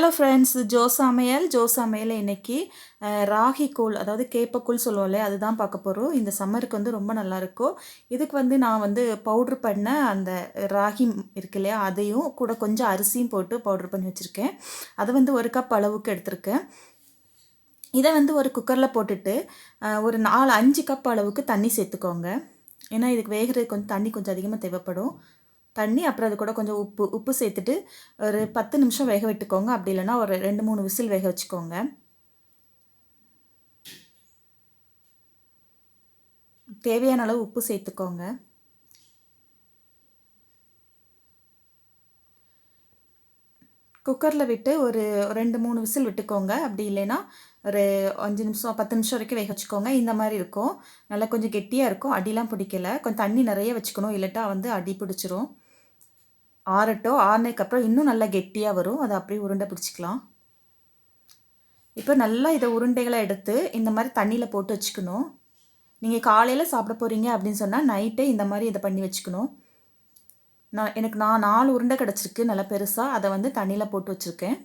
Hello friends, Joe சமையல் இன்னைக்கு ராகி கூழ், அதாவது கேப்பக்கூழ் சொல்லுவோம் இல்லையா, அதுதான் பார்க்க போகிறோம். இந்த சம்மருக்கு வந்து ரொம்ப நல்லாயிருக்கும். இதுக்கு வந்து நான் வந்து பவுட்ரு பண்ண அந்த ராகி இருக்கு இல்லையா, அதையும் கூட கொஞ்சம் அரிசியும் போட்டு பவுட்ரு பண்ணி வச்சுருக்கேன். அதை வந்து 1 கப் அளவுக்கு எடுத்திருக்கேன். இதை வந்து ஒரு குக்கரில் போட்டுட்டு ஒரு 5 கப் அளவுக்கு தண்ணி சேர்த்துக்கோங்க. ஏன்னா இதுக்கு வேகிறதுக்கு கொஞ்சம் தண்ணி கொஞ்சம் அதிகமாக தேவைப்படும். தண்ணி அப்புறம் அது கூட கொஞ்சம் உப்பு சேர்த்துட்டு ஒரு 10 நிமிஷம் வேக விட்டுக்கோங்க. அப்படி இல்லைன்னா ஒரு 2-3 விசில் வேக வச்சுக்கோங்க. தேவையான அளவு உப்பு சேர்த்துக்கோங்க. குக்கரில் விட்டு ஒரு 2-3 விசில் விட்டுக்கோங்க. அப்படி இல்லைன்னா ஒரு 5 நிமிஷம் 10 நிமிஷம் வரைக்கும் வேக வச்சுக்கோங்க. இந்த மாதிரி இருக்கும். நல்லா கொஞ்சம் கெட்டியாக இருக்கும். அடிலாம் பிடிக்கல. கொஞ்சம் தண்ணி நிறைய வச்சுக்கணும், இல்லட்டா வந்து அடி பிடிச்சிரும். ஆறட்டும். ஆறுனதுக்கப்புறம் இன்னும் நல்லா கெட்டியாக வரும். அதை அப்படியே உருண்டை பிடிச்சிக்கலாம். இப்போ நல்லா இதை உருண்டைகளை எடுத்து இந்த மாதிரி தண்ணியில் போட்டு வச்சுக்கணும். நீங்கள் காலையில் சாப்பிட போகிறீங்க அப்படின்னு சொன்னால் நைட்டே இந்த மாதிரி இதை பண்ணி வச்சுக்கணும். எனக்கு 4 உருண்டை கிடச்சிருக்கு நல்லா பெருசாக. அதை வந்து தண்ணியில் போட்டு வச்சுருக்கேன்.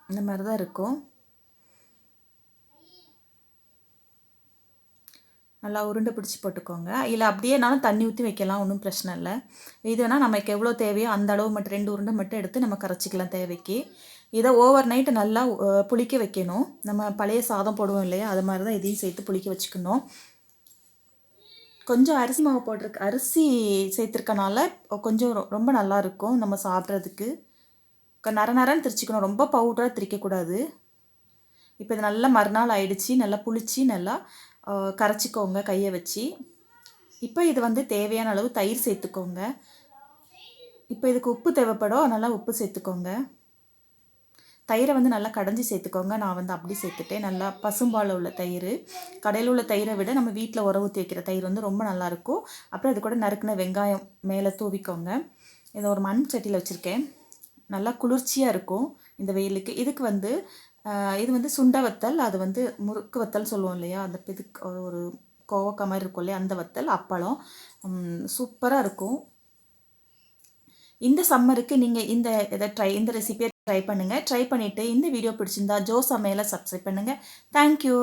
இந்த மாதிரி தான் இருக்கும். நல்லா உருண்டை பிடிச்சி போட்டுக்கோங்க. இல்லை அப்படியேனாலும் தண்ணி ஊற்றி வைக்கலாம், ஒன்றும் பிரச்சனை இல்லை. இது வேணால் நமக்கு எவ்வளோ தேவையோ அந்த அளவு மட்டும் 2 உருண்டை மட்டும் எடுத்து நம்ம கரைச்சிக்கலாம் தேவைக்கு. இதை ஓவர் நைட்டு நல்லா புளிக்க வைக்கணும். நம்ம பழைய சாதம் போடுவோம் இல்லையா, அது மாதிரி தான் இதையும் சேர்த்து புளிக்க வச்சுக்கணும். கொஞ்சம் அரிசி மாவு போட்டிருக்கு, அரிசி சேர்த்துருக்கனால கொஞ்சம் ரொம்ப நல்லாயிருக்கும் நம்ம சாப்பிட்றதுக்கு. நரன்னு திரிச்சிக்கணும், ரொம்ப பவுடராக திரிக்கக்கூடாது. இப்போ இது நல்லா மறுநாள் ஆயிடுச்சு, நல்லா புளிச்சு நல்லா கரைச்சிக்கோங்க கையை வச்சு. இப்போ இது வந்து தேவையான அளவு தயிர் சேர்த்துக்கோங்க. இப்போ இதுக்கு உப்பு தேவைப்படும், நல்லா உப்பு சேர்த்துக்கோங்க. தயிரை வந்து நல்லா கடைஞ்சி சேர்த்துக்கோங்க. நான் வந்து அப்படி சேர்த்துட்டேன். நல்லா பசும்பால் உள்ள தயிர். கடையில் உள்ள தயிரை விட நம்ம வீட்டில் உர ஊற்றி வைக்கிற தயிர் வந்து ரொம்ப நல்லாயிருக்கும். அப்புறம் இது கூட நறுக்கின வெங்காயம் மேலே தூவிக்கோங்க. இதை ஒரு மண் சட்டியில் வச்சுருக்கேன். நல்லா குளிர்ச்சியாக இருக்கும் இந்த வெயிலுக்கு. இதுக்கு வந்து இது வந்து சுண்டை வத்தல், அது வந்து முறுக்கு வத்தல் சொல்லுவோம் இல்லையா, அந்த இதுக்கு ஒரு கோவக்காய் மாதிரி இருக்கும் இல்லையா, அந்த வத்தல், அப்பளம் சூப்பராக இருக்கும். இந்த சம்மருக்கு நீங்கள் இந்த ரெசிபியை ட்ரை பண்ணுங்கள். ட்ரை பண்ணிவிட்டு இந்த வீடியோ பிடிச்சிருந்தா ஜோ சமையலை சப்ஸ்கிரைப் பண்ணுங்கள். தேங்க்யூ.